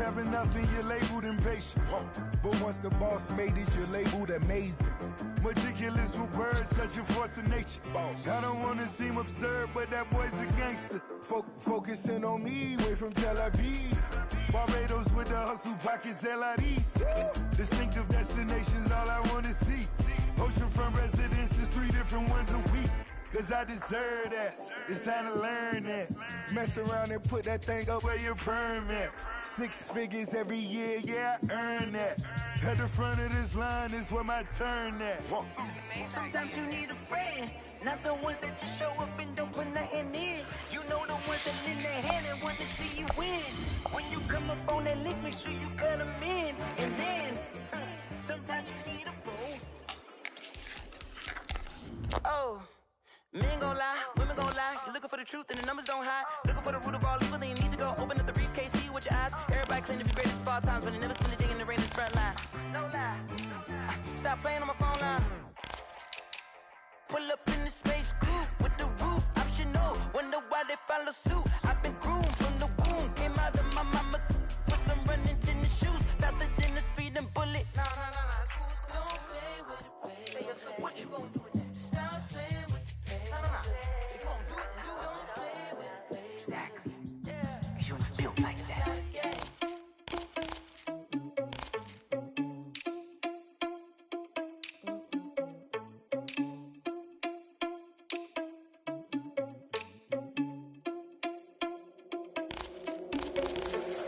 have enough and you're labeled impatient. But once the boss made it, you're labeled amazing. Meticulous with words, such a force of nature. I don't want to seem absurd, but that boy's a gangster. Focusing on me, way from Tel Aviv. Barbados with the hustle pockets, LIDs. Distinctive destinations, all I want to see. Oceanfront residences, 3 different ones a week. Cause I deserve that, it's time to learn that. Mess around and put that thing up where your perm at. 6 figures every year, yeah, I earn that. At the front of this line is where my turn at. Sometimes you need a friend, not the ones that just show up and don't put nothing in. You know the ones that lend their hand and want to see you win. When you come up on that link, make sure you cut them in. And then, sometimes you need a fool. Oh. Men gon' lie, women gon' lie. You're looking for the truth and the numbers don't hide. Looking for the root of all evil, then you need to go open up the briefcase, see with your eyes. Everybody claim to be greatest of all times, but they never spend a day in the rain in the front line. No lie. Stop playing on my phone line. Pull up in the space coupe with the roof optional. Wonder why they follow suit. I've been groomed from the womb. Came out of my mama with some running tennis shoes. Faster than the speeding bullet. No, it's cool, it's cool. Don't play with it, babe. So what you gon' do with it? Stop playing with it. If you gon' do it, you don't play with it, babe. Exactly. Cause you ain't built like that.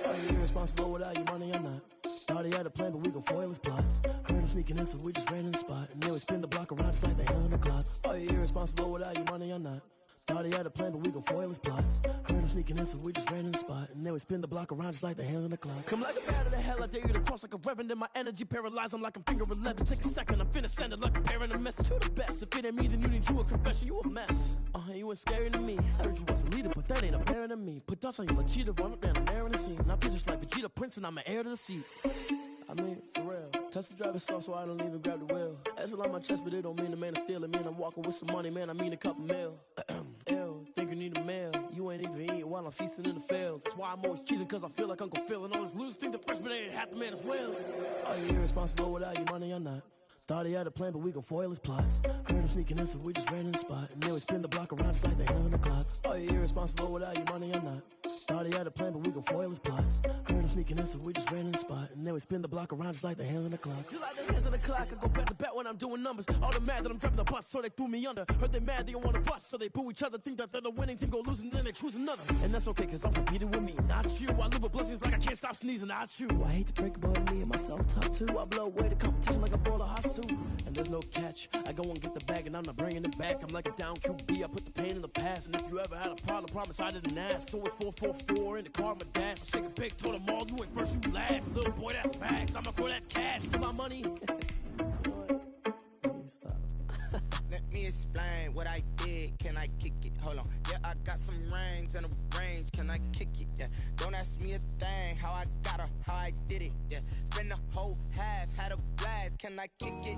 Are you irresponsible without your money or not? Thought he had a plan, but we gon' foil his plot. Heard him sneaking in, so we just ran in the spot. And then we spin the block around just like the hell on the clock. Are you irresponsible without your money or not? Thought he had a plan, but we gon' foil his plot. Heard him sneaking in, so we just ran in the spot. And then we spin the block around just like the hands on the clock. Come like a bat of the hell, I dare you to cross like a reverend. In my energy paralyzed, I'm like I'm finger 11. Take a second, I'm finna send it like I'm bearing a message to the best. If it ain't me, then you need you a confession, you a mess. You ain't scary to me. Heard you was a leader, but that ain't apparent to me. Put dust on you like cheetah, run up down the air in the scene. And I feel just like Vegeta Prince, and I'm an heir to the seat. I mean, for real. Touch the driver's soft so I don't even grab the wheel. That's on my chest, but it don't mean the man is stealing. Man, I'm walking with some money, man, I mean a couple mil. Ew, think you need a meal. You ain't even eating while I'm feasting in the field. That's why I'm always cheesing, cause I feel like Uncle Phil. And all those losers think the freshman ain't half the man as well. Are you irresponsible without your money or not? Thought he had a plan, but we gon' foil his plot. Heard him sneaking in, so we just ran in the spot. And then we spin the block around just like the hell on the clock. Are you irresponsible without your money or not? Thought he had a plan, but we gon' foil his plot. Heard him sneaking in, so we just ran in the spot. And then we spin the block around just like the hands on the clock. Just like the hands on the clock, I go back to back when I'm doing numbers. All the mad that I'm driving the bus, so they threw me under. Heard they mad, they don't wanna bust, so they boo each other. Think that they're the winning team, go losing, then they choose another. And that's okay, cause I'm competing with me, not you. I live with blessings like I can't stop sneezing, not you. I hate to break about me and myself top two. I blow away the competition like a bowl of hot soup. And there's no catch, I go and get the bag and I'm not bringing it back. I'm like a down QB, I put the pain in the past. And if you ever had a problem, promise I didn't ask. So it's 444 in the car, my dash. I shake a big, told them all, you ain't first, you last. Little boy, that's facts, I'ma throw that cash to my money. Let me explain what I did, can I kick it? Hold on, yeah, I got some rings and a range, can I kick it? Yeah, don't ask me a thing, how I got her, how I did it, yeah. Spend the whole half, had a blast, can I kick it?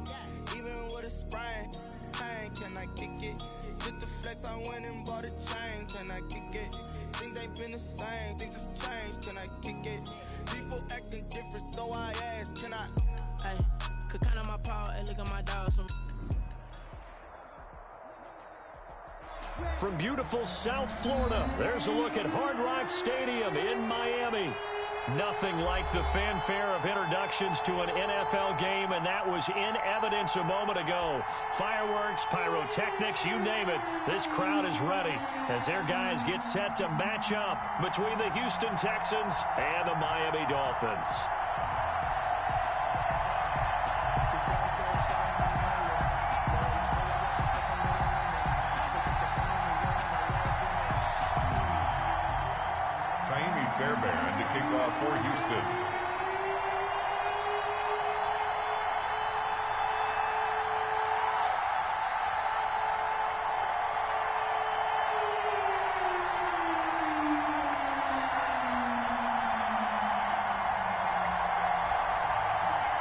Even with a sprain, pain, can I kick it? Just the flex, I went and bought a chain, can I kick it? Things ain't been the same, things have changed, can I kick it? People acting different, so I ask, can I? Hey, could count on my power and look at my dogs from... From beautiful South Florida, there's a look at Hard Rock Stadium in Miami. Nothing like the fanfare of introductions to an NFL game, and that was in evidence a moment ago. Fireworks, pyrotechnics, you name it. This crowd is ready as their guys get set to match up between the Houston Texans and the Miami Dolphins. Fair band to kick off for Houston.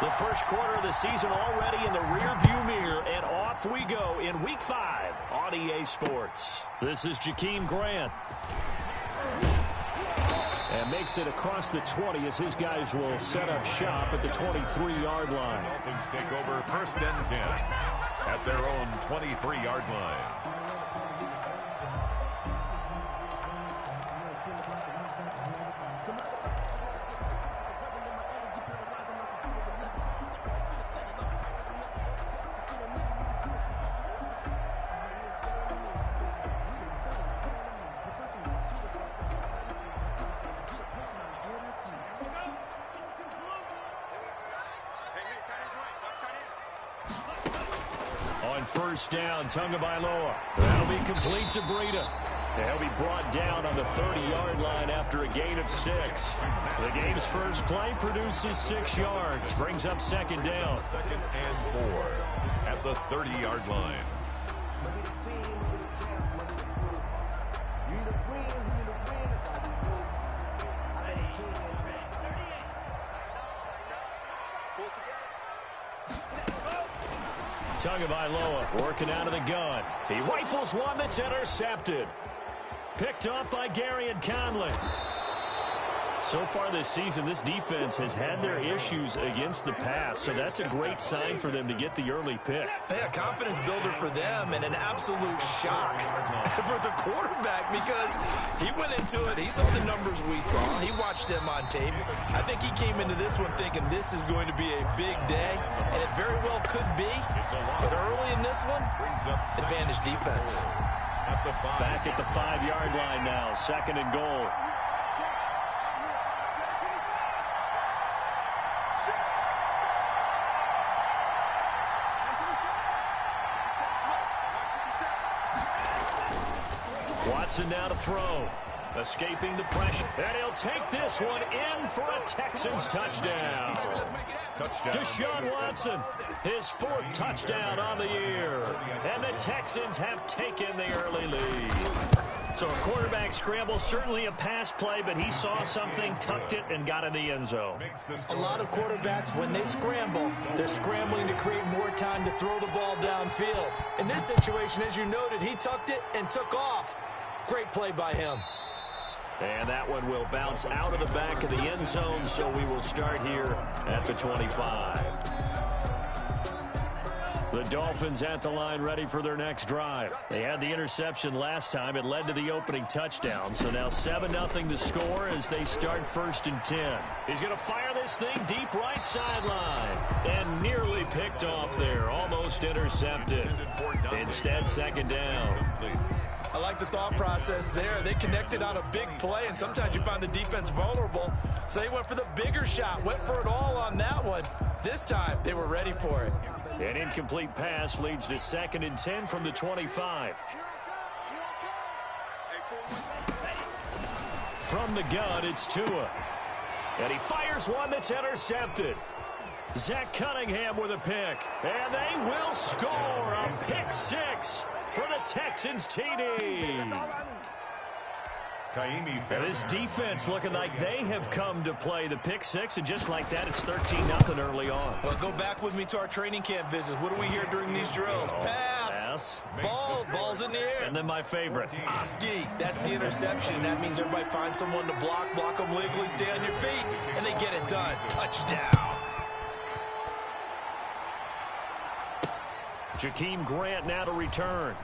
The first quarter of the season already in the rearview mirror, and off we go in Week 5 on EA Sports. This is Jakeem Grant. And makes it across the 20 as his guys will set up shop at the 23-yard line. Dolphins take over 1st and 10 at their own 23-yard line. On 1st down, Tagovailoa. That'll be complete to Breida. He'll be brought down on the 30-yard line after a gain of 6. The game's first play produces 6 yards. Brings up 2nd down. 2nd and 4 at the 30-yard line. Tagovailoa working out of the gun. He rifles one that's intercepted. Picked up by Gary and Conley. So far this season, this defense has had their issues against the pass, so that's a great sign for them to get the early pick. Yeah, confidence builder for them and an absolute shock for the quarterback because he went into it. He saw the numbers we saw. He watched them on tape. I think he came into this one thinking this is going to be a big day, and it very well could be. But early in this one, advantage defense. Back at the 5-yard line now, 2nd and goal. Watson now to throw. Escaping the pressure. And he'll take this one in for a Texans touchdown. Deshaun Watson, his 4th touchdown on the year. And the Texans have taken the early lead. So a quarterback scramble, certainly a pass play, but he saw something, tucked it, and got in the end zone. A lot of quarterbacks, when they scramble, they're scrambling to create more time to throw the ball downfield. In this situation, as you noted, he tucked it and took off. Great play by him. And that one will bounce out of the back of the end zone, so we will start here at the 25. The Dolphins at the line ready for their next drive. They had the interception last time. It led to the opening touchdown. So now 7-0 to score as they start 1st and 10. He's going to fire this thing deep right sideline. And nearly picked off there. Almost intercepted. Instead, 2nd down. I like the thought process there. They connected on a big play, and sometimes you find the defense vulnerable. So they went for the bigger shot, went for it all on that one. This time, they were ready for it. An incomplete pass leads to 2nd and 10 from the 25. From the gun, it's Tua. And he fires one that's intercepted. Zach Cunningham with a pick. And they will score a pick 6 for the Texans TD. This defense looking like they have come to play the pick 6, and just like that, it's 13-0 early on. Well, go back with me to our training camp visits. What do we hear during these drills? Pass. Ball's in the air. And then my favorite. Oski, that's the interception. That means everybody finds someone to block them legally, stay on your feet, and they get it done. Touchdown. Jakeem Grant now to return.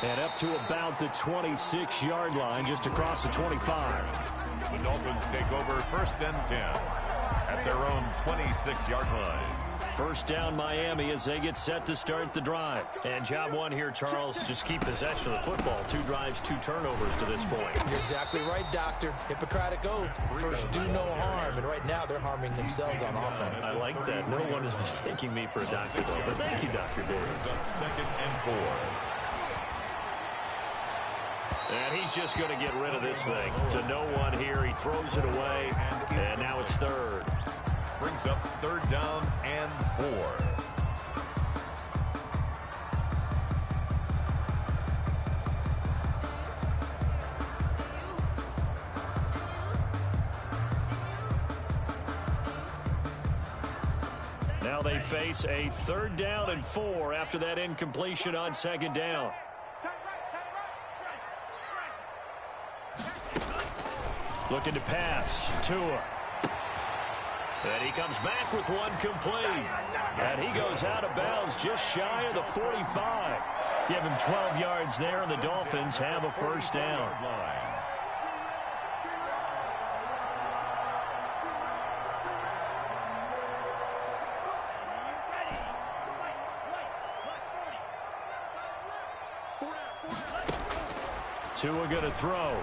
And up to about the 26-yard line, just across the 25. The Dolphins take over 1st and 10 at their own 26-yard line. 1st down Miami as they get set to start the drive. And job one here, Charles, just keep possession of the football. 2 drives, 2 turnovers to this point. You're exactly right, Doctor. Hippocratic oath. First, do no harm. And right now, they're harming themselves on offense. I like that. No one is mistaking me for a doctor, though. But thank you, Dr. Davis. 2nd and 4. And he's just going to get rid of this thing. To no one here. He throws it away. And now it's 3rd. Brings up 3rd down and 4. Now they face a 3rd down and 4 after that incompletion on 2nd down. Looking to pass. Tua. And he comes back with one complete. And he goes out of bounds just shy of the 45. Give him 12 yards there, and the Dolphins have a first down. Tua going to throw.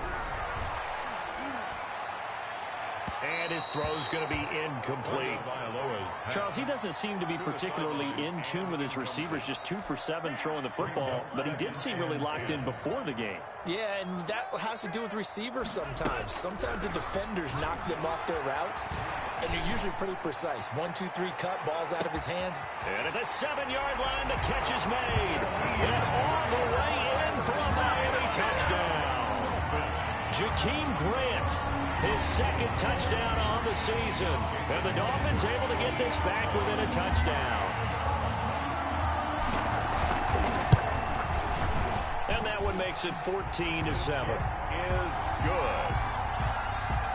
And his throw's going to be incomplete. Charles, he doesn't seem to be particularly in tune with his receivers, just 2 for 7 throwing the football, but he did seem really locked in before the game. Yeah, and that has to do with receivers sometimes. Sometimes the defenders knock them off their routes, and they're usually pretty precise. 1, 2, 3 cut, ball's out of his hands. And at the 7-yard line, the catch is made. And all the way in for a Miami touchdown. Jakeem Grant, his second touchdown on the season. And the Dolphins able to get this back within a touchdown. And that one makes it 14-7. Is good.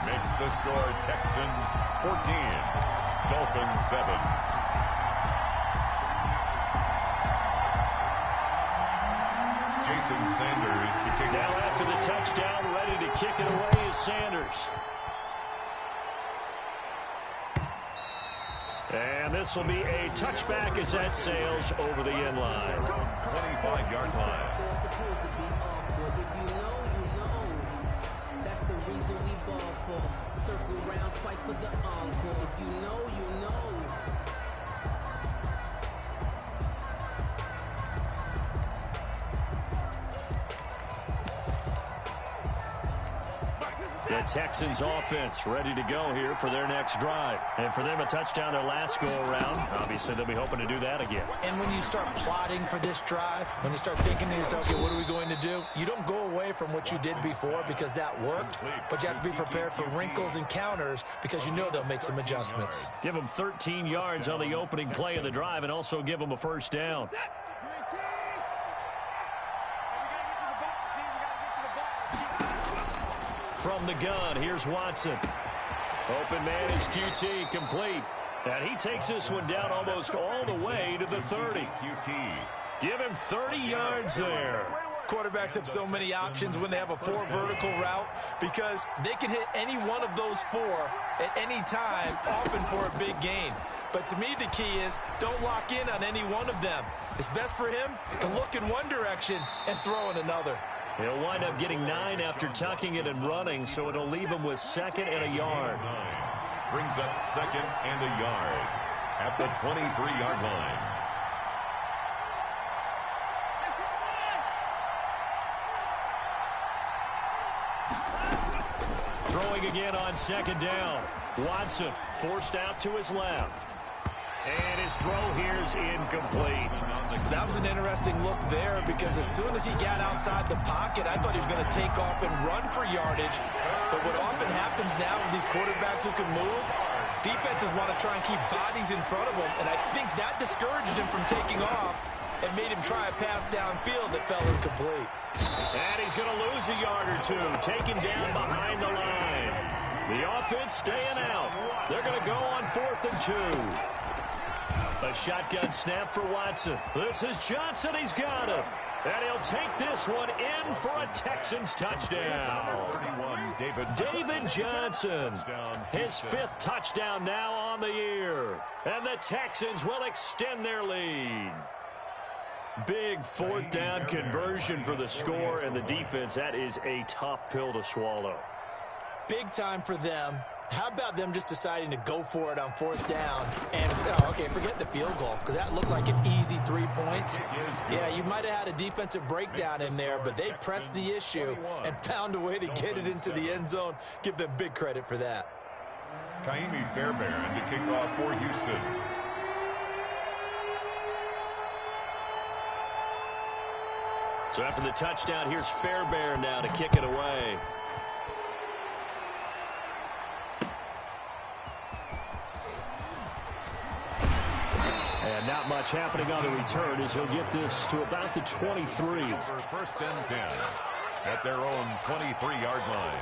Makes the score Texans 14, Dolphins 7. Jason Sanders to kick. Now after the touchdown, ready to kick it away is Sanders. And this will be a touchback as that sails over the end line. 25-yard line. If you know, you know. That's the reason we ball for. Circle round twice for the encore. If you know, you know. The Texans offense ready to go here for their next drive. And for them, a touchdown their last go-around. Obviously, they'll be hoping to do that again. And when you start plotting for this drive, when you start thinking to yourself, okay, what are we going to do? You don't go away from what you did before because that worked, but you have to be prepared for wrinkles and counters because you know they'll make some adjustments. Give them 13 yards on the opening play of the drive and also give them a first down. From the gun, here's Watson. Open man is QT, complete. And he takes this one down almost all the way to the 30. QT. Give him 30 yards there. Quarterbacks have so many options when they have a 4 vertical route because they can hit any one of those 4 at any time, often for a big gain. But to me, the key is don't lock in on any one of them. It's best for him to look in one direction and throw in another. He'll wind up getting 9 after tucking it and running, so it'll leave him with 2nd and a yard. Brings up 2nd and a yard at the 23-yard line. Throwing again on 2nd down. Watson forced out to his left. And his throw here is incomplete. That was an interesting look there because as soon as he got outside the pocket, I thought he was going to take off and run for yardage. But what often happens now with these quarterbacks who can move, defenses want to try and keep bodies in front of them. And I think that discouraged him from taking off and made him try a pass downfield that fell incomplete. And he's going to lose a yard or two, taken down behind the line. The offense staying out. They're going to go on 4th and 2. A shotgun snap for Watson. This is Johnson. He's got it. And he'll take this one in for a Texans touchdown. 31, David Johnson. His 5th touchdown now on the year. And the Texans will extend their lead. Big 4th down conversion for the score and the defense. That is a tough pill to swallow. Big time for them. How about them just deciding to go for it on 4th down? And, okay, forget the field goal, because that looked like an easy 3 points. Yeah, you might have had a defensive breakdown in there, but they pressed the issue and found a way to get it into the end zone. Give them big credit for that. Kaimi Fairbairn to kick off for Houston. So after the touchdown, here's Fairbairn now to kick it away. And not much happening on the return as he'll get this to about the 23. For 1st and 10 at their own 23-yard line.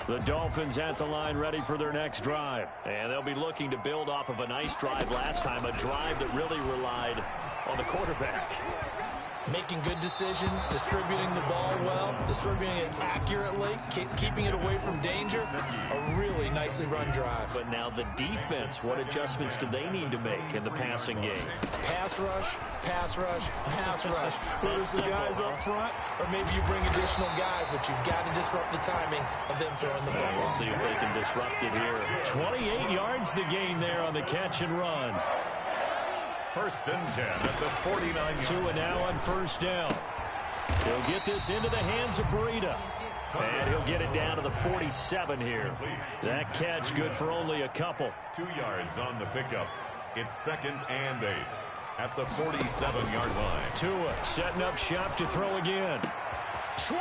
The Dolphins at the line ready for their next drive. And they'll be looking to build off of a nice drive last time, a drive that really relied on the quarterback. Making good decisions, distributing the ball well, distributing it accurately, keeping it away from danger. A really nicely run drive. But now the defense, what adjustments do they need to make in the passing game? Pass rush, pass rush, pass rush. Whether it's the guys up front or maybe you bring additional guys, but you've got to disrupt the timing of them throwing the ball. We'll see if they can disrupt it here. 28 yards the gain there on the catch and run. First and 10 at the 49. Tua now on first down. He'll get this into the hands of Breida. And he'll get it down to the 47 here. That catch good for only a couple. 2 yards on the pickup. It's 2nd and 8 at the 47-yard line. Tua setting up shop to throw again. 20.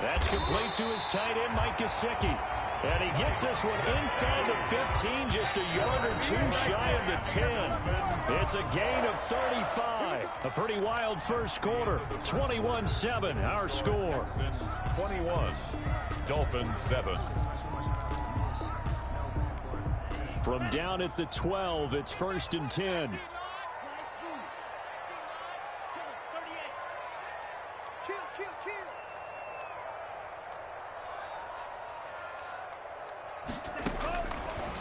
That's complete to his tight end, Mike Gesicki. And he gets this one inside the 15, just a yard or two shy of the 10. It's a gain of 35. A pretty wild first quarter. 21-7, our score. 21, Dolphins 7. From down at the 12, it's 1st and 10.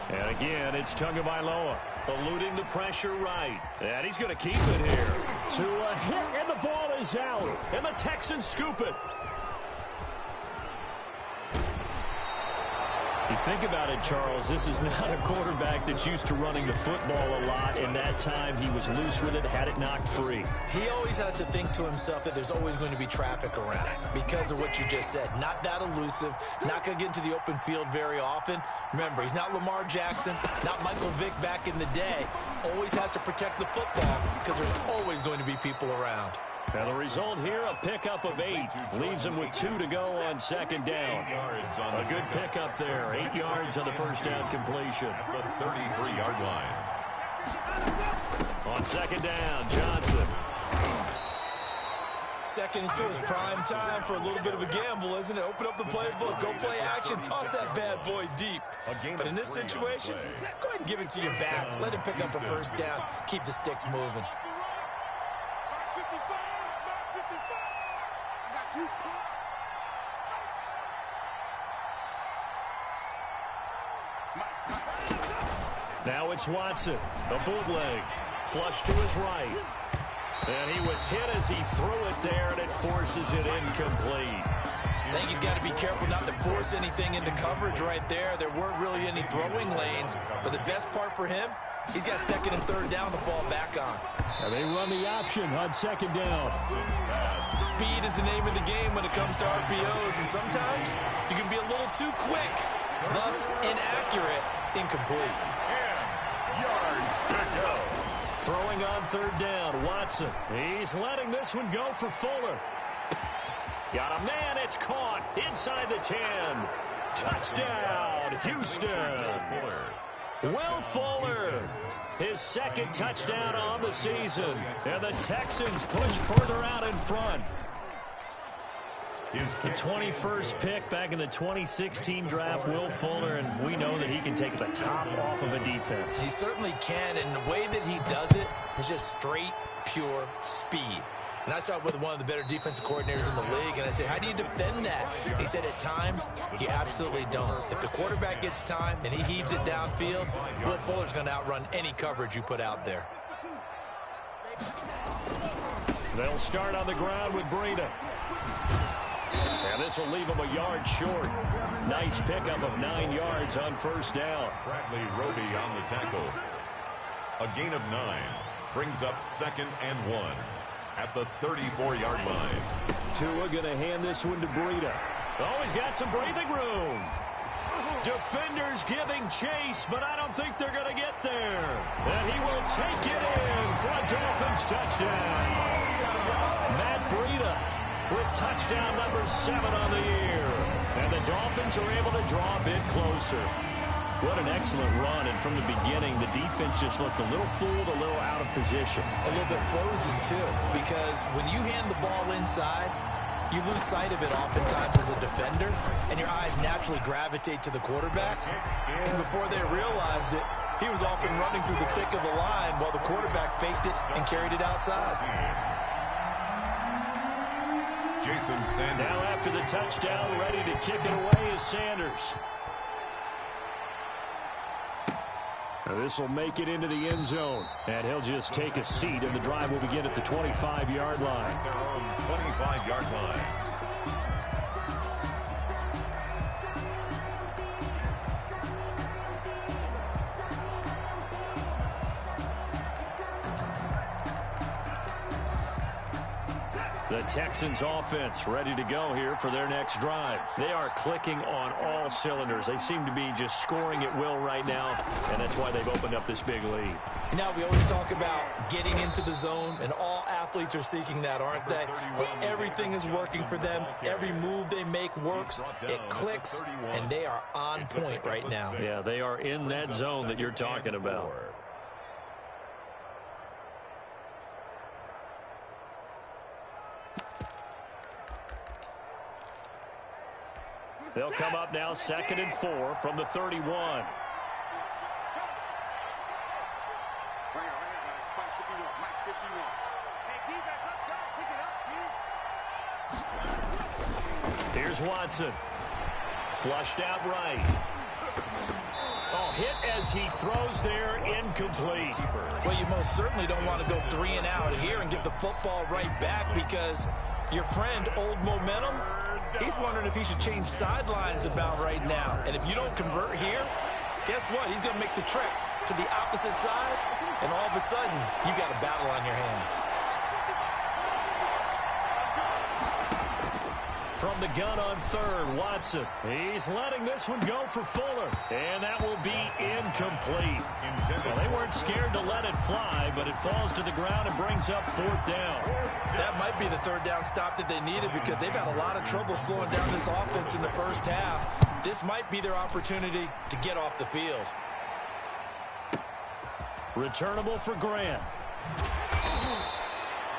And again, it's Tagovailoa eluding the pressure right. And he's going to keep it here. To a hit, and the ball is out. And the Texans scoop it. You think about it, Charles, this is not a quarterback that's used to running the football a lot, and that time he was loose with it, had it knocked free. He always has to think to himself that there's always going to be traffic around because of what you just said. Not that elusive, not going to get into the open field very often. Remember, he's not Lamar Jackson, not Michael Vick back in the day. Always has to protect the football because there's always going to be people around. Now the result here, a pickup of 8. Leaves him with 2 to go on 2nd down. A good pickup there. 8 yards on the first down completion. At the 33-yard line. On 2nd down, Johnson. 2nd and 2 is prime time for a little bit of a gamble, isn't it? Open up the playbook, go play action, toss that bad boy deep. But in this situation, go ahead and give it to your back. Let him pick up a first down. Keep the sticks moving. Now it's Watson, a bootleg, flush to his right. And he was hit as he threw it there, and it forces it incomplete. I think he's got to be careful not to force anything into coverage right there. There weren't really any throwing lanes, but the best part for him, he's got 2nd and 3rd down to fall back on. And they run the option on 2nd down. Speed is the name of the game when it comes to RPOs, and sometimes you can be a little too quick, thus inaccurate, incomplete. Yards to go. Throwing on 3rd down, Watson. He's letting this one go for Fuller. Got a man, it's caught inside the 10. Touchdown, Houston. Will Fuller, his 2nd touchdown on the season. And the Texans push further out in front. The 21st pick back in the 2016 draft, Will Fuller, and we know that he can take the top off of a defense. He certainly can, and the way that he does it is just straight, pure speed. And I saw it with one of the better defensive coordinators in the league, and I said, how do you defend that? He said, at times, you absolutely don't. If the quarterback gets time and he heaves it downfield, Will Fuller's going to outrun any coverage you put out there. They'll start on the ground with Breida. And this will leave him a yard short. Nice pickup of 9 yards on first down. Bradley Roby on the tackle. A gain of 9 brings up 2nd and 1 at the 34-yard line. Tua going to hand this one to Breida. Oh, he's got some breathing room. Defenders giving chase, but I don't think they're going to get there. And he will take it in for a Dolphins touchdown. Matt Breida with touchdown number 7 on the year. And the Dolphins are able to draw a bit closer. What an excellent run, and from the beginning, the defense just looked a little fooled, a little out of position. A little bit frozen, too, because when you hand the ball inside, you lose sight of it oftentimes as a defender, and your eyes naturally gravitate to the quarterback. And before they realized it, he was off and running through the thick of the line while the quarterback faked it and carried it outside. Jason Sanders. Now after the touchdown, ready to kick it away is Sanders. This will make it into the end zone, and he'll just take a seat, and the drive will begin at the 25-yard line. Their own 25-yard line. The Texans offense ready to go here for their next drive. They are clicking on all cylinders. They seem to be just scoring at will right now, and that's why they've opened up this big lead. Now, we always talk about getting into the zone, and all athletes are seeking that, aren't they? Everything is working for them. Every move they make works. It clicks, and they are on point right now. Yeah, they are in that zone that you're talking about. They'll come up now 2nd and 4 from the 31. Here's Watson. Flushed out right. Oh, hit as he throws there, incomplete. Well, you most certainly don't want to go 3 and out here and get the football right back, because your friend, Old Momentum, he's wondering if he should change sidelines about right now. And if you don't convert here, guess what? He's going to make the trek to the opposite side, and all of a sudden, you got a battle on your hands. From the gun on 3rd, Watson. He's letting this one go for Fuller. And that will be incomplete. Well, they weren't scared to let it fly, but it falls to the ground and brings up 4th down. That might be the 3rd down stop that they needed, because they've had a lot of trouble slowing down this offense in the first half. This might be their opportunity to get off the field. Returnable for Grant.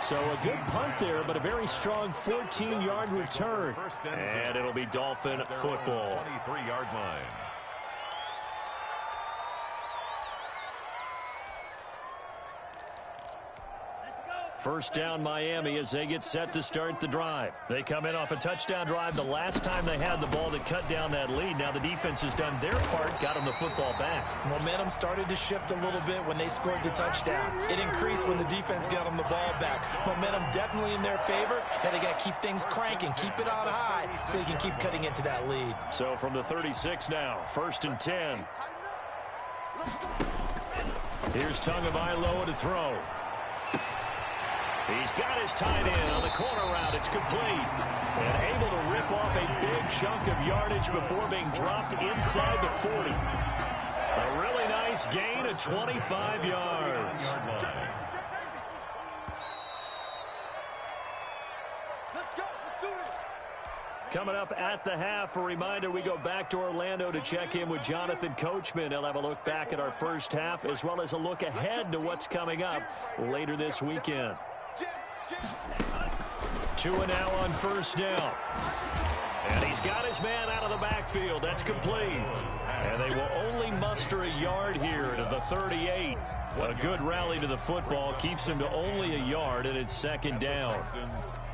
So a good punt there, but a very strong 14-yard return. And it'll be Dolphin football. 23-yard line. First down Miami as they get set to start the drive. They come in off a touchdown drive the last time they had the ball to cut down that lead. Now the defense has done their part, got them the football back. Momentum started to shift a little bit when they scored the touchdown. It increased when the defense got them the ball back. Momentum definitely in their favor, and they got to keep things cranking, keep it on high so they can keep cutting into that lead. So from the 36 now, 1st and 10. Here's Tagovailoa to throw. He's got his tight end on the corner route. It's complete. And able to rip off a big chunk of yardage before being dropped inside the 40. A really nice gain of 25 yards. Coming up at the half, a reminder, we go back to Orlando to check in with Jonathan Coachman. He'll have a look back at our first half, as well as a look ahead to what's coming up later this weekend. 2 now on 1st down. And he's got his man out of the backfield. That's complete. And they will only muster a yard here to the 38. A good rally to the football keeps him to only a yard, and it's 2nd down.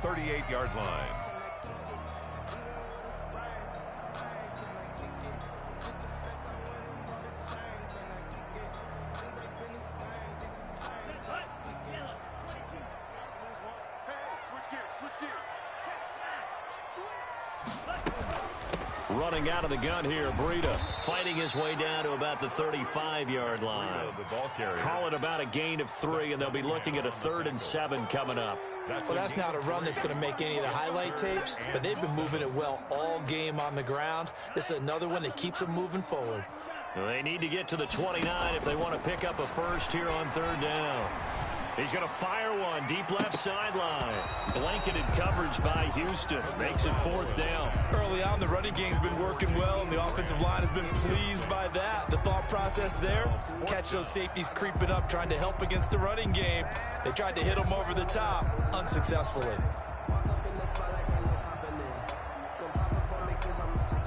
38-yard line. Running out of the gun here, Breida fighting his way down to about the 35-yard line. Call it about a gain of 3, and they'll be looking at a 3rd and 7 coming up. Well, that's not a run that's going to make any of the highlight tapes, but they've been moving it well all game on the ground. This is another one that keeps them moving forward. They need to get to the 29 if they want to pick up a first here on 3rd down. He's going to fire one deep left sideline. Blanketed coverage by Houston. Makes it 4th down. Early on, the running game's been working well, and the offensive line has been pleased by that. The thought process there, catch those safeties creeping up, trying to help against the running game. They tried to hit them over the top, unsuccessfully.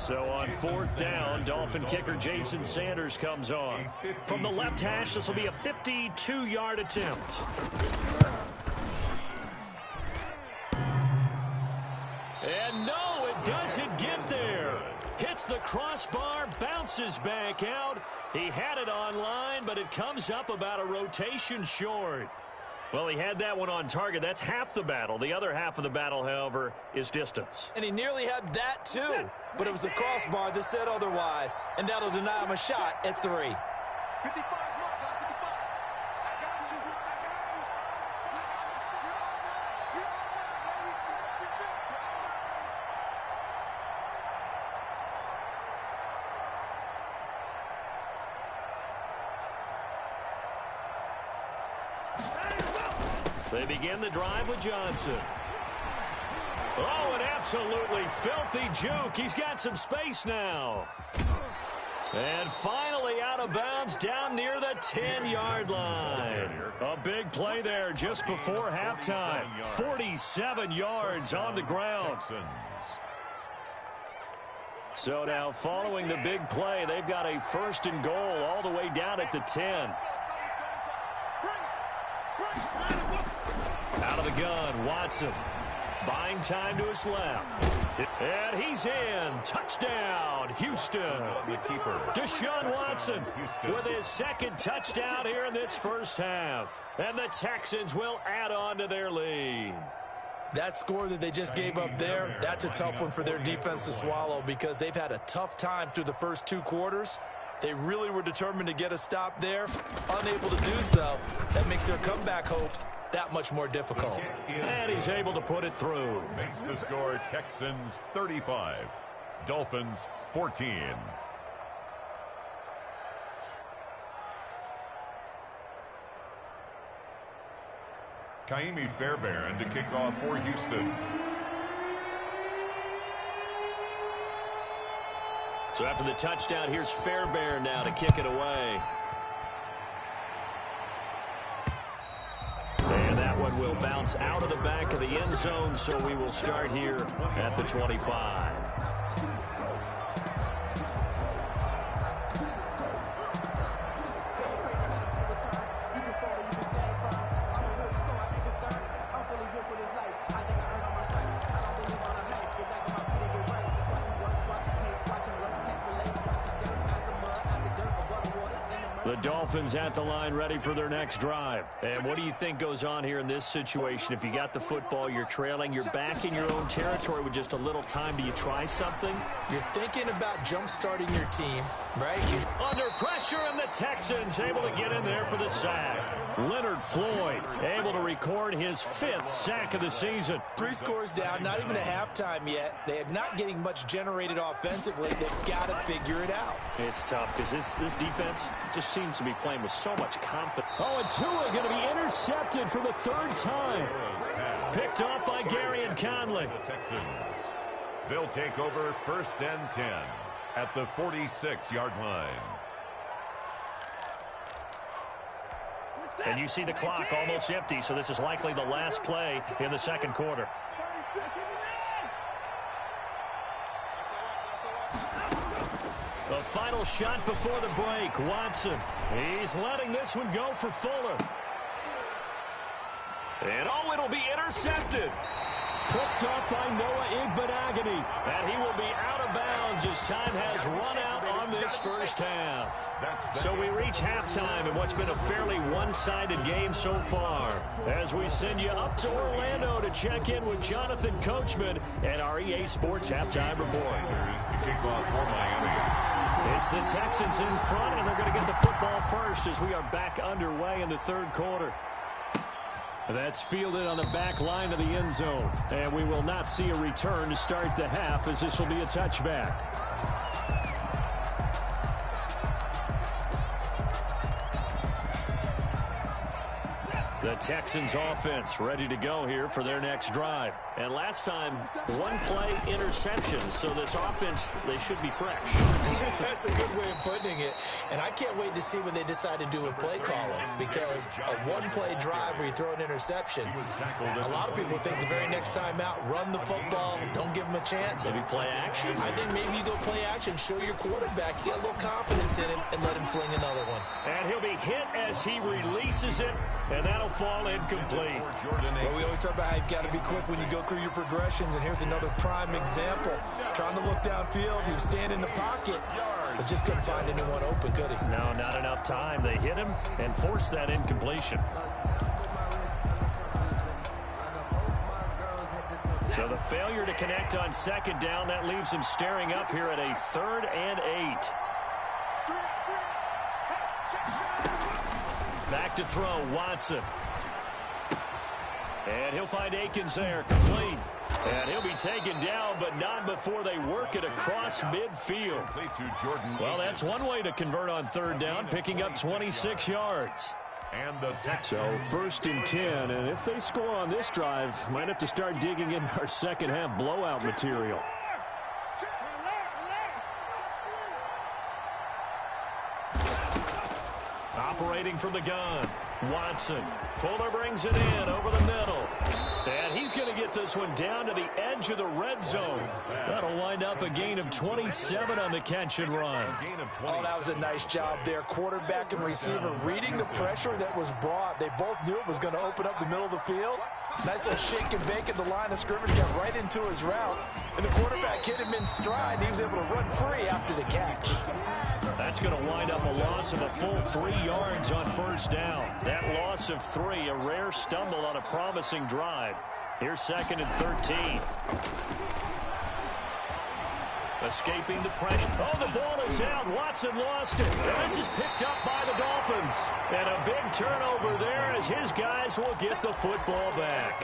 So on 4th down, Dolphin kicker Jason Sanders comes on. From the left hash, this will be a 52-yard attempt. And no, it doesn't get there. Hits the crossbar, bounces back out. He had it on line, but it comes up about a rotation short. Well, he had that one on target. That's half the battle. The other half of the battle, however, is distance. And he nearly had that, too. But it was the crossbar that said otherwise, and that'll deny him a shot at 3. They begin the drive with Johnson. Oh, an absolutely filthy juke. He's got some space now. And finally out of bounds down near the 10-yard line. A big play there just before halftime. 47 yards on the ground. So now following the big play, they've got a 1st and goal all the way down at the 10. Out of the gun, Watson. Buying time to his left. And he's in. Touchdown, Houston. Deshaun Watson with his 2nd touchdown here in this first half. And the Texans will add on to their lead. That score that they just gave up there, that's a tough one for their defense to swallow because they've had a tough time through the first 2 quarters. They really were determined to get a stop there. Unable to do so. That makes their comeback hopes that much more difficult. And he's able to put it through. Makes the score Texans 35, Dolphins 14. Kaimi Fairbairn to kick off for Houston. So after the touchdown, here's Fairbairn now to kick it away. And that one will bounce out of the back of the end zone, so we will start here at the 25. The Dolphins at the line ready for their next drive. And what do you think goes on here in this situation? If you got the football, you're trailing, you're back in your own territory with just a little time. Do you try something? You're thinking about jump-starting your team, right? Under pressure, and the Texans able to get in there for the sack. Leonard Floyd able to record his 5th sack of the season. 3 scores down, not even a halftime yet. They are not getting much generated offensively. They've got to figure it out. It's tough because this defense just seems to be playing with so much confidence. Oh, and Tua going to be intercepted for the 3rd time. Picked off by Gary and Conley. The Texans. They'll take over 1st and 10 at the 46-yard line. And you see the clock almost empty, so this is likely the last play in the 2nd quarter. The final shot before the break, Watson. He's letting this one go for Fuller. And oh, it'll be intercepted. Picked up by Noah Igbenogany. And he will be out of bounds as time has run out on this first half. So we reach halftime in what's been a fairly one-sided game so far. As we send you up to Orlando to check in with Jonathan Coachman and our EA Sports Halftime Report. It's the Texans in front, and they're going to get the football first as we are back underway in the 3rd quarter. That's fielded on the back line of the end zone. And we will not see a return to start the half, as this will be a touchback. The Texans offense ready to go here for their next drive. And last time, 1-play interception. So this offense, they should be fresh. That's a good way of putting it. And I can't wait to see what they decide to do with play calling. Because a 1-play drive where you throw an interception, a lot of people think the very next time out, run the football, don't give them a chance. Maybe play action? I think maybe you go play action, show your quarterback, get a little confidence in him, and let him fling another one. And he'll be hit as he releases it, and that'll fall incomplete. Well, we always talk about how you've got to be quick when you go through your progressions, and here's another prime example. Trying to look downfield, he was standing in the pocket, but just couldn't find anyone open, could he? No, not enough time. They hit him and forced that incompletion. So the failure to connect on second down, that leaves him staring up here at a 3rd and 8. Back to throw, Watson. And he'll find Akins there, complete. And he'll be taken down, but not before they work it across midfield. Well, that's one way to convert on 3rd down, picking up 26 yards. And the Texans. So 1st and 10, and if they score on this drive, might have to start digging in our second half blowout material. Operating from the gun, Watson. Fuller brings it in over the middle. And he's going to get this one down to the edge of the red zone. That'll wind up a gain of 27 on the catch and run. Oh, that was a nice job there. Quarterback and receiver reading the pressure that was brought. They both knew it was going to open up the middle of the field. Nice little shake and bake at the line of scrimmage, got right into his route. And the quarterback hit him in stride, and he was able to run free after the catch. That's going to wind up a loss of a full 3 yards on 1st down. That loss of 3, a rare stumble on a promising drive. Here's 2nd and 13. Escaping the pressure. Oh, the ball is out. Watson lost it. And this is picked up by the Dolphins. And a big turnover there as his guys will get the football back.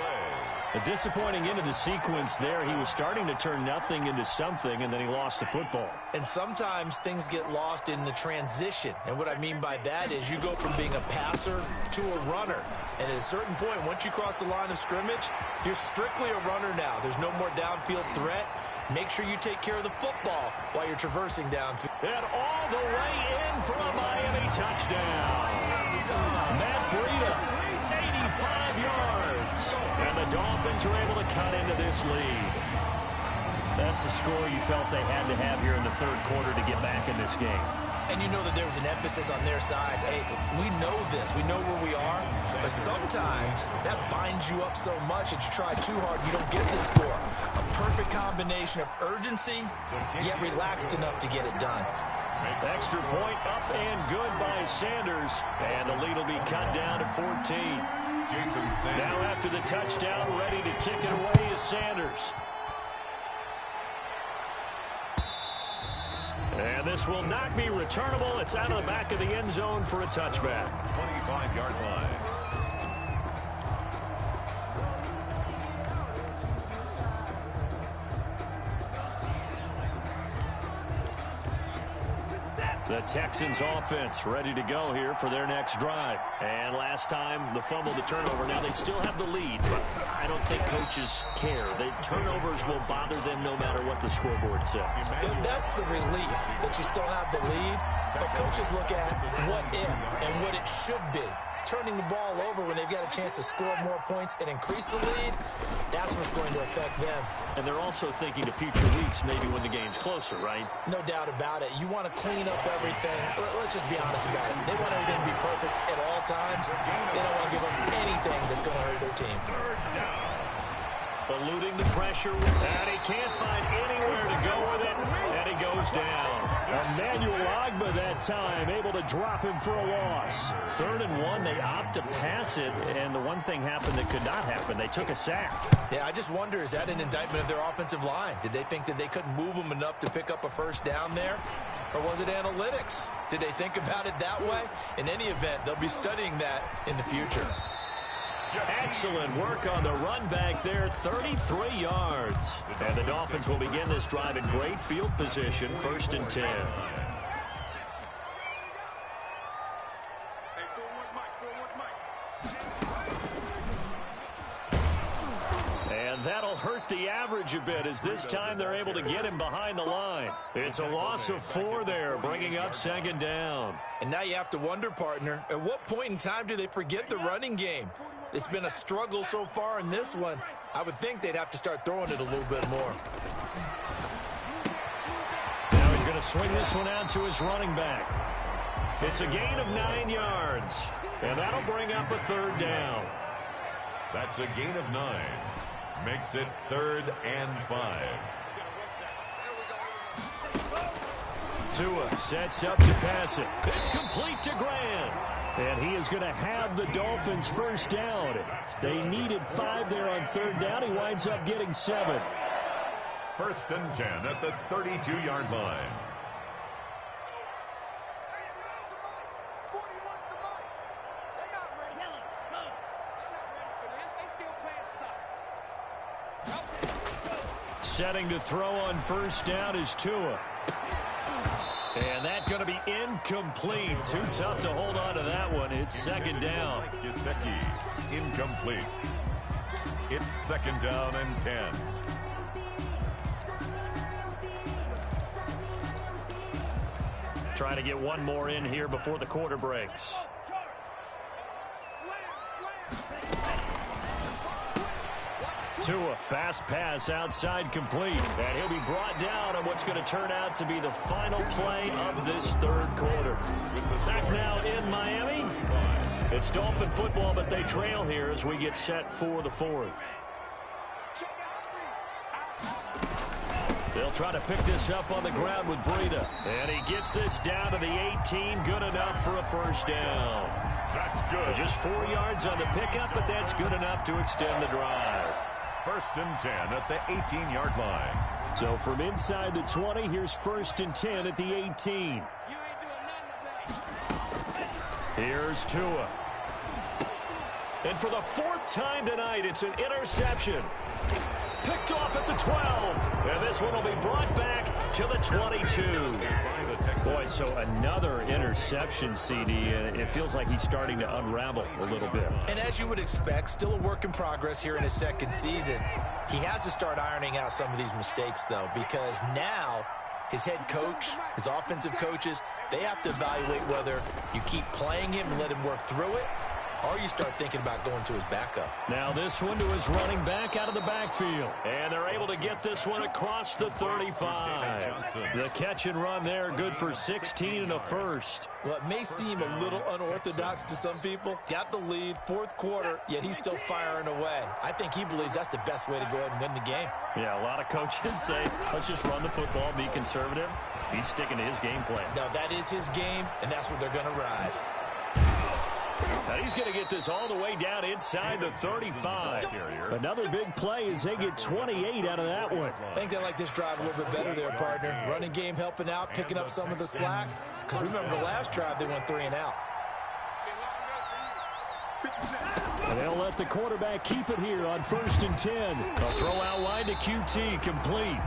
A disappointing end of the sequence there. He was starting to turn nothing into something, and then he lost the football. And sometimes things get lost in the transition. And what I mean by that is you go from being a passer to a runner. And at a certain point, once you cross the line of scrimmage, you're strictly a runner now. There's no more downfield threat. Make sure you take care of the football while you're traversing downfield. And all the way in for a Miami touchdown. Matt Breida, 85 yards. And the Dolphins are able to cut into this lead. That's a score you felt they had to have here in the 3rd quarter to get back in this game. And you know that there's an emphasis on their side. Hey, we know this. We know where we are. But sometimes that binds you up so much that you try too hard, you don't get the score. A perfect combination of urgency, yet relaxed enough to get it done. Extra point up and good by Sanders. And the lead will be cut down to 14. Now after the touchdown, ready to kick it away is Sanders. And this will not be returnable. It's out of the back of the end zone for a touchback. 25-yard line. The Texans offense ready to go here for their next drive. And last time, the fumble, the turnover. Now they still have the lead, but I don't think coaches care. The turnovers will bother them no matter what the scoreboard says. That's the relief that you still have the lead, but coaches look at what if and what it should be. Turning the ball over when they've got a chance to score more points and increase the lead, that's what's going to affect them. And they're also thinking to future weeks, maybe when the game's closer, right? No doubt about it. You want to clean up everything. Let's just be honest about it. They want everything to be perfect at all times. They don't want to give up anything that's going to hurt their team. Eluding the pressure, and he can't find anywhere to go with it, and he goes down. Emmanuel Ogbah that time, able to drop him for a loss. 3rd and 1, they opt to pass it, and the one thing happened that could not happen. They took a sack. Yeah, I just wonder, is that an indictment of their offensive line? Did they think that they couldn't move them enough to pick up a 1st down there? Or was it analytics? Did they think about it that way? In any event, they'll be studying that in the future. Excellent work on the run back there, 33 yards. And the Dolphins will begin this drive in great field position, 1st and 10. And that'll hurt the average a bit as this time they're able to get him behind the line. It's a loss of 4 there, bringing up 2nd down. And now you have to wonder, partner, at what point in time do they forget the running game? It's been a struggle so far in this one. I would think they'd have to start throwing it a little bit more. to swing this one out to his running back. It's a gain of 9 yards, and that'll bring up a 3rd down. That's a gain of 9. Makes it 3rd and 5. Tua sets up to pass it. It's complete to Grant. And he is going to have the Dolphins' 1st down. They needed 5 there on 3rd down. He winds up getting 7. 1st and 10 at the 32-yard line. Setting to throw on 1st down is Tua. And that's going to be incomplete. Too tough to hold on to that one. It's 2nd down. Gesicki, incomplete. It's 2nd down and 10. Trying to get one more in here before the quarter breaks. Tua, fast pass outside complete. And he'll be brought down on what's going to turn out to be the final play of this 3rd quarter. Back now in Miami. It's Dolphin football, but they trail here as we get set for the 4th. They'll try to pick this up on the ground with Breida. And he gets this down to the 18. Good enough for a 1st down. That's good. Just 4 yards on the pickup, but that's good enough to extend the drive. 1st and 10 at the 18-yard line. So from inside the 20, here's 1st and 10 at the 18. Here's Tua. And for the 4th time tonight, it's an interception. Picked off at the 12. And this one will be brought back to the 22. Boy, so another interception, CD. And it feels like he's starting to unravel a little bit. And as you would expect, still a work in progress here in his 2nd season. He has to start ironing out some of these mistakes, though, because now his head coach, his offensive coaches, they have to evaluate whether you keep playing him and let him work through it, or you start thinking about going to his backup. Now this one to his running back out of the backfield. And they're able to get this one across the 35. The catch and run there, good for 16 and a 1st. Well, it may seem a little unorthodox to some people. Got the lead, 4th quarter, yet he's still firing away. I think he believes that's the best way to go ahead and win the game. Yeah, a lot of coaches say, let's just run the football, be conservative. He's sticking to his game plan. No, that is his game, and that's what they're going to ride. Now he's going to get this all the way down inside the 35. Another big play as they get 28 out of that one. I think they like this drive a little bit better there, partner. Running game helping out, picking up some of the slack. Because remember the last drive, they went 3 and out. And they'll let the quarterback keep it here on 1st and 10. A throw out wide to QT, complete.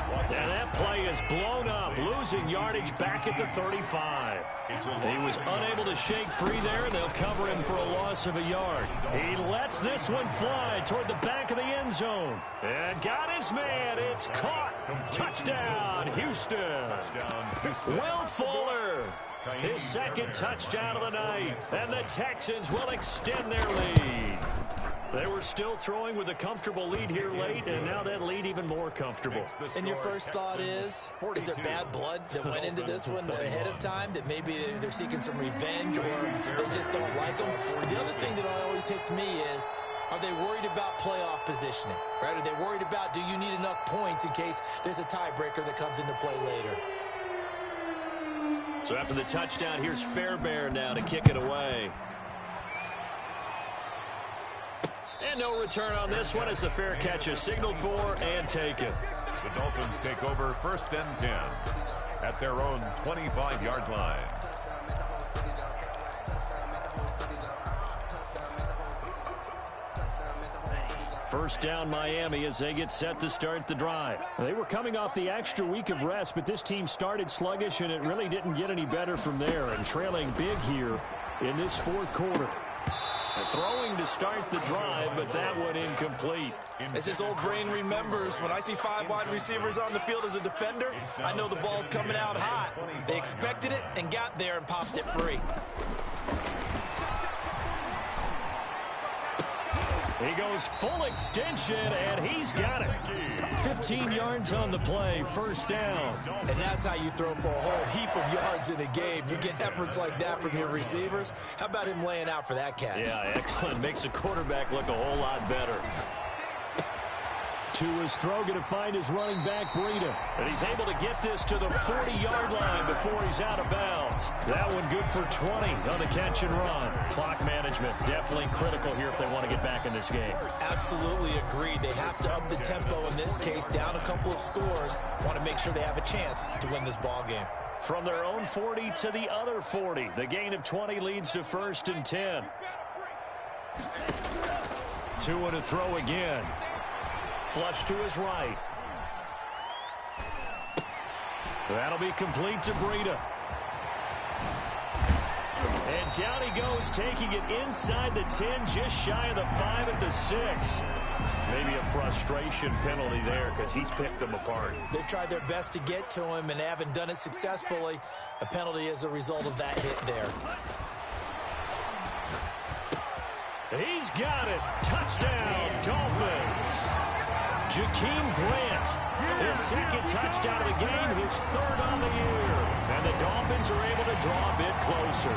And that play is blown up, losing yardage back at the 35. He was unable to shake free there, and they'll cover him for a loss of a yard. He lets this one fly toward the back of the end zone. And got his man. It's caught. Touchdown, Houston. Will Fuller, his 2nd touchdown of the night. And the Texans will extend their lead. They were still throwing with a comfortable lead here late, and now that lead even more comfortable. And your first thought is there bad blood that went into this one ahead of time, that maybe they're seeking some revenge or they just don't like them? But the other thing that always hits me is, are they worried about playoff positioning? Right? Are they worried about, do you need enough points in case there's a tiebreaker that comes into play later? So after the touchdown, here's Fairbairn now to kick it away. And no return on this one as the fair catch is signaled for and taken. The Dolphins take over 1st and 10 at their own 25-yard line. First down Miami as they get set to start the drive. They were coming off the extra week of rest, but this team started sluggish, and it really didn't get any better from there, and trailing big here in this 4th quarter. Throwing to start the drive, but that one incomplete. As his old brain remembers, when I see 5 wide receivers on the field as a defender, I know the ball's coming out hot. They expected it and got there and popped it free. He goes full extension, and he's got it. 15 yards on the play, first down. And that's how you throw for a whole heap of yards in a game. You get efforts like that from your receivers. How about him laying out for that catch? Yeah, excellent. Makes the quarterback look a whole lot better. To his throw, going to find his running back, Breida. And he's able to get this to the 40-yard line before he's out of bounds. That one good for 20 on the catch and run. Clock management definitely critical here if they want to get back in this game. Absolutely agreed. They have to up the tempo in this case, down a couple of scores. Want to make sure they have a chance to win this ball game. From their own 40 to the other 40. The gain of 20 leads to 1st and 10. 2 and a throw again. Flush to his right. That'll be complete to Breida. And down he goes, taking it inside the 10, just shy of the 5 at the 6. Maybe a frustration penalty there because he's picked them apart. They've tried their best to get to him and haven't done it successfully. A penalty as a result of that hit there. He's got it. Touchdown, Dolphins. Jakeem Grant, his 2nd touchdown of the game, his 3rd on the year. And the Dolphins are able to draw a bit closer.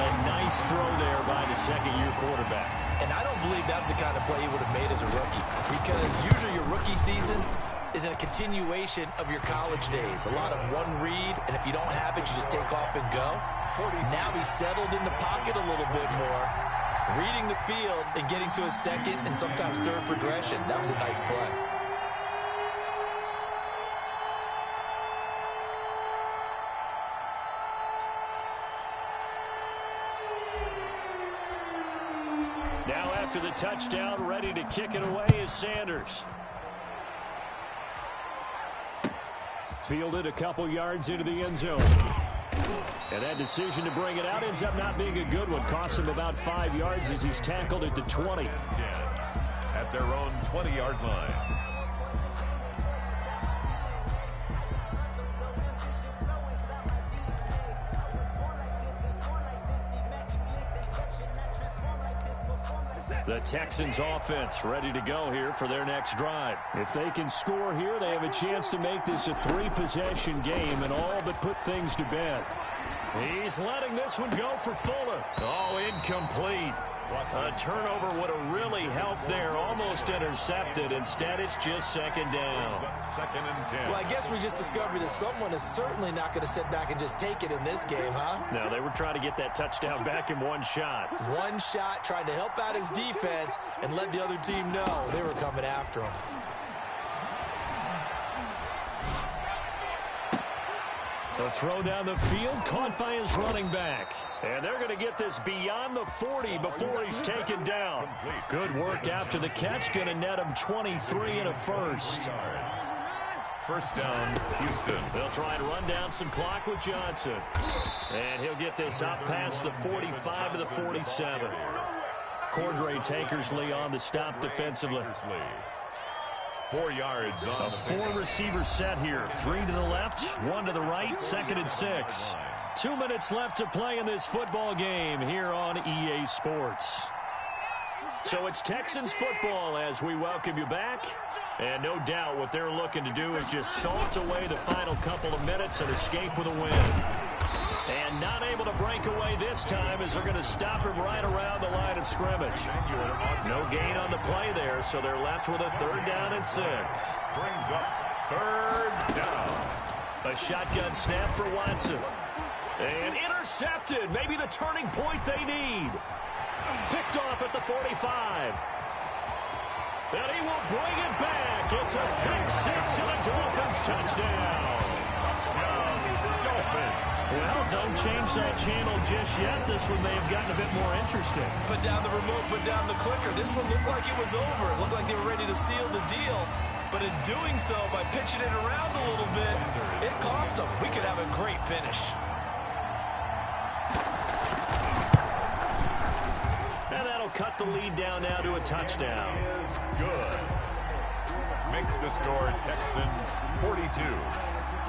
A nice throw there by the 2nd-year quarterback. And I don't believe that was the kind of play he would have made as a rookie, because usually your rookie season is a continuation of your college days. A lot of one read, and if you don't have it, you just take off and go. Now he's settled in the pocket a little bit more, reading the field and getting to his 2nd and sometimes 3rd progression. That was a nice play. Now after the touchdown, ready to kick it away is Sanders. Fielded a couple yards into the end zone. And that decision to bring it out ends up not being a good one. Costs him about 5 yards as he's tackled at the 20. At their own 20-yard line. The Texans offense ready to go here for their next drive. If they can score here, they have a chance to make this a 3-possession game and all but put things to bed. He's letting this one go for Fuller. Oh, incomplete. A turnover would have really helped there. Almost intercepted. Instead, it's just 2nd down. 2nd and 10. Well, I guess we just discovered that someone is certainly not going to sit back and just take it in this game, huh? No, they were trying to get that touchdown back in one shot. One shot, trying to help out his defense and let the other team know they were coming after him. The throw down the field, caught by his running back. And they're going to get this beyond the 40 before he's taken down. Good work after the catch. Going to net him 23 and a 1st. 1st down, Houston. They'll try and run down some clock with Johnson. And he'll get this up past the 45 to the 47. Cordray Tankersley on the stop defensively. 4 yards on a 4-receiver set here. 3 to the left, 1 to the right, 2nd and 6. 2 minutes left to play in this football game here on EA Sports. So it's Texans football as we welcome you back. And no doubt what they're looking to do is just salt away the final couple of minutes and escape with a win. And not able to break away this time as they're going to stop him right around the line of scrimmage. No gain on the play there, so they're left with a 3rd down and 6. Brings up 3rd down. A shotgun snap for Watson. And intercepted. Maybe the turning point they need. Picked off at the 45. And he will bring it back. It's a pick 6 and a Dolphins touchdown. Dolphins. Well, don't change that channel just yet. This one may have gotten a bit more interesting. Put down the remote, put down the clicker. This one looked like it was over. It looked like they were ready to seal the deal. But in doing so, by pitching it around a little bit, it cost them. We could have a great finish. And that'll cut the lead down now to a touchdown. Good. Makes the score Texans 42,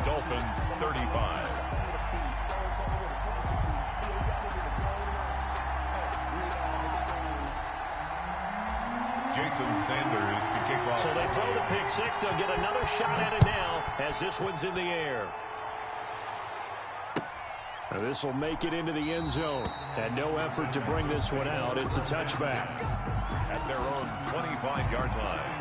Dolphins 35. Jason Sanders to kick off. So they throw the pick six. They'll get another shot at it now as this one's in the air. This will make it into the end zone. And no effort to bring this one out. It's a touchback. At their own 25-yard line.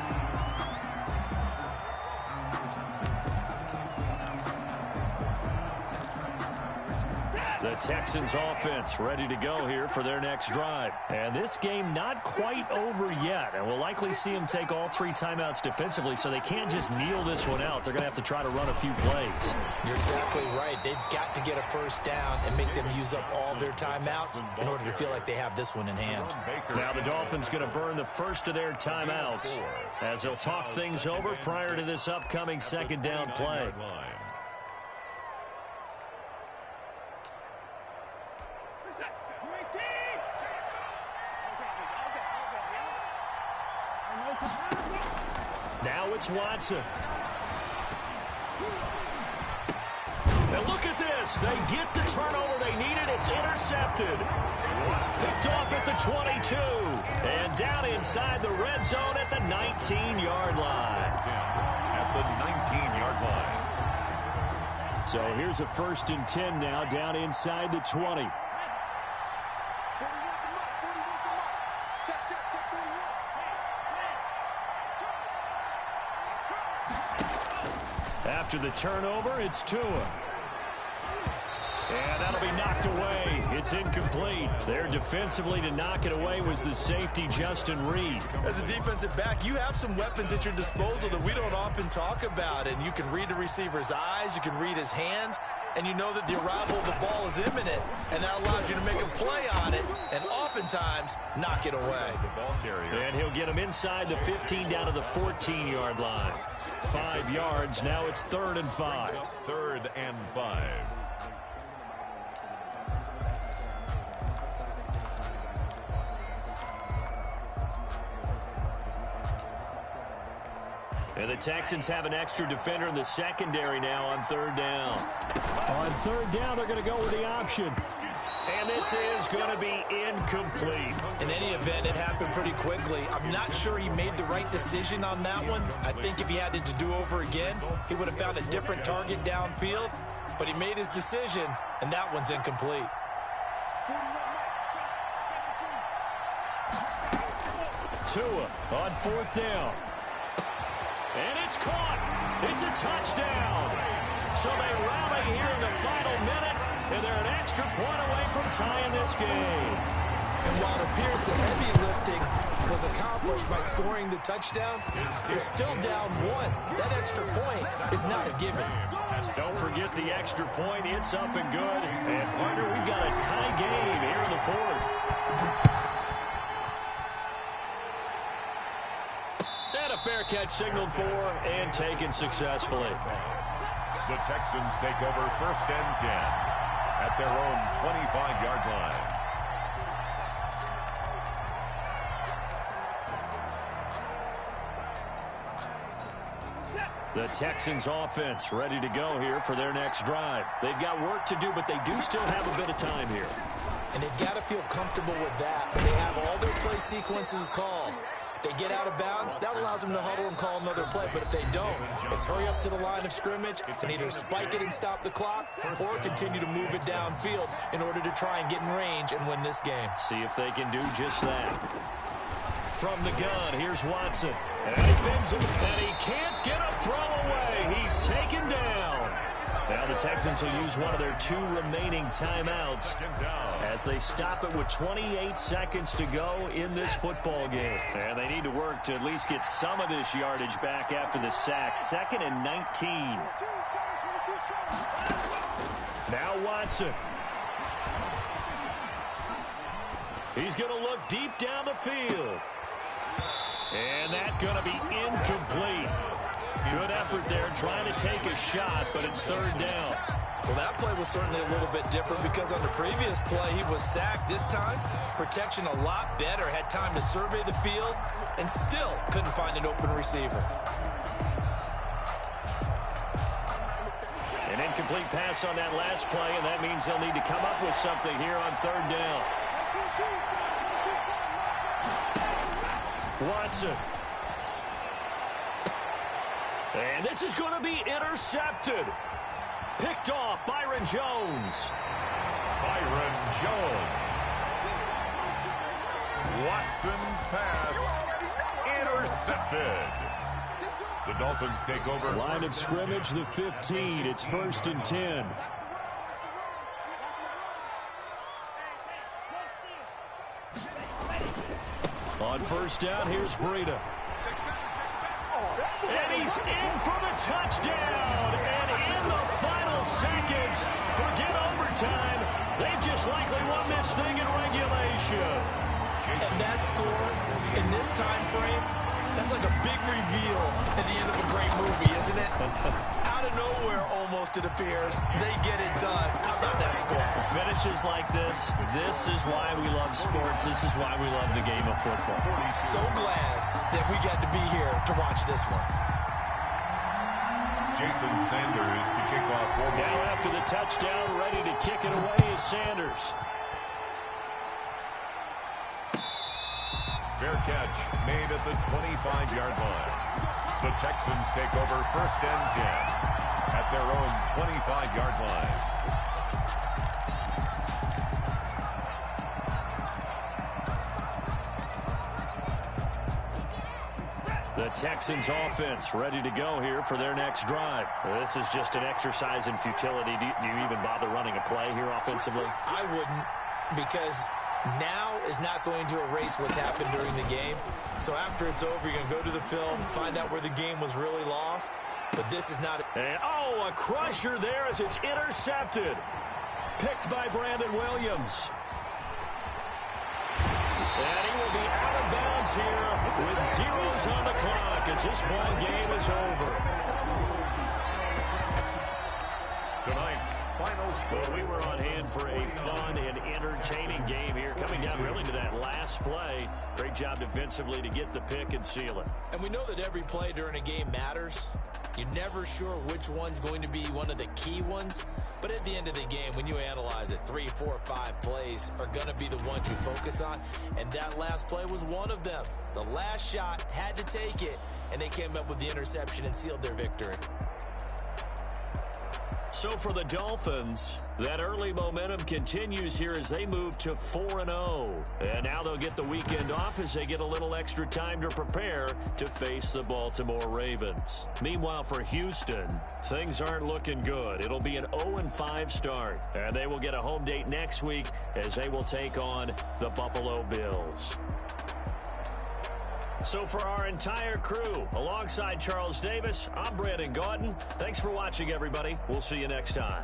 The Texans offense ready to go here for their next drive. And this game not quite over yet. And we'll likely see them take all three timeouts defensively, so they can't just kneel this one out. They're going to have to try to run a few plays. You're exactly right. They've got to get a first down and make them use up all their timeouts in order to feel like they have this one in hand. Now the Dolphins going to burn the first of their timeouts as they'll talk things over prior to this upcoming second down play. Now it's Watson. And look at this. They get the turnover they needed. It's intercepted. Picked off at the 22. And down inside the red zone at the 19-yard line. At the 19-yard line. So here's a 1st and 10 now down inside the 20. After the turnover, it's Tua. And that'll be knocked away. It's incomplete. There defensively to knock it away was the safety, Justin Reed. As a defensive back, you have some weapons at your disposal that we don't often talk about. And you can read the receiver's eyes, you can read his hands, and you know that the arrival of the ball is imminent, and that allows you to make a play on it and oftentimes knock it away. And he'll get him inside the 15 down to the 14-yard line. 5 yards. Now it's 3rd and 5. 3rd and 5. And the Texans have an extra defender in the secondary now on 3rd down. On 3rd down, they're going to go with the option. And this is going to be incomplete. In any event, it happened pretty quickly. I'm not sure he made the right decision on that one. I think if he had it to do over again, he would have found a different target downfield. But he made his decision, and that one's incomplete. Tua on 4th down. And it's caught. It's a touchdown. So they rally here in the final minute, and they're an extra point away from tying this game. And while it appears the heavy lifting was accomplished by scoring the touchdown, you're still down 1. That extra point is not a gimme. Don't forget the extra point. It's up and good. And partner, we've got a tie game here in the 4th. And a fair catch signaled for and taken successfully. The Texans take over 1st and 10 at their own 25-yard line. The Texans offense ready to go here for their next drive. They've got work to do, but they do still have a bit of time here. And they've got to feel comfortable with that. When they have all their play sequences called. If they get out of bounds, that allows them to huddle and call another play. But if they don't, it's hurry up to the line of scrimmage and either spike it and stop the clock or continue to move it downfield in order to try and get in range and win this game. See if they can do just that. From the gun, here's Watson. And he fins him, and he can't get a throw away. He's taken down. Now the Texans will use one of their 2 remaining timeouts as they stop it with 28 seconds to go in this football game. And they need to work to at least get some of this yardage back after the sack. 2nd and 19. Now Watson. He's going to look deep down the field. And that's going to be incomplete. Good effort there trying to take a shot, but it's 3rd down. Well, that play was certainly a little bit different because on the previous play, he was sacked. This time, protection a lot better. Had time to survey the field and still couldn't find an open receiver. An incomplete pass on that last play, and that means they'll need to come up with something here on 3rd down. Watson. And this is going to be intercepted. Picked off Byron Jones. Byron Jones. Watson's pass intercepted. The Dolphins take over. Line of scrimmage, the 15. It's 1st and 10. On 1st down, here's Breida. And he's in for the touchdown. And in the final seconds, forget overtime. They've just likely won this thing in regulation. And that score in this time frame, that's like a big reveal at the end of a great movie, isn't it? Out of nowhere, almost, it appears, they get it done. How about that score? Finishes like this is why we love sports. This is why we love the game of football. So glad that we got to be here to watch this one. Jason Sanders to kick off for now after the touchdown, ready to kick it away is Sanders. Fair catch made at the 25-yard line. The Texans take over 1st and 10 at their own 25-yard line. The Texans offense ready to go here for their next drive. This is just an exercise in futility. Do you even bother running a play here offensively? I wouldn't, because now is not going to erase what's happened during the game. So after it's over, you're going to go to the film, find out where the game was really lost. But this is not... And, oh, a crusher there as it's intercepted. Picked by Brandon Williams. And he will be out of bounds here with zeros on the clock as this ball game is over. Tonight's final score. Well, we were on hand for a fun and entertaining game here. Coming down really to that last play. Great job defensively to get the pick and seal it. And we know that every play during a game matters. You're never sure which one's going to be one of the key ones. But at the end of the game, when you analyze it, 3, 4, 5 plays are going to be the ones you focus on. And that last play was one of them. The last shot had to take it, and they came up with the interception and sealed their victory. So for the Dolphins, that early momentum continues here as they move to 4-0. And now they'll get the weekend off as they get a little extra time to prepare to face the Baltimore Ravens. Meanwhile, for Houston, things aren't looking good. It'll be an 0-5 start. And they will get a home date next week as they will take on the Buffalo Bills. So for our entire crew, alongside Charles Davis, I'm Brandon Gaudin. Thanks for watching, everybody. We'll see you next time.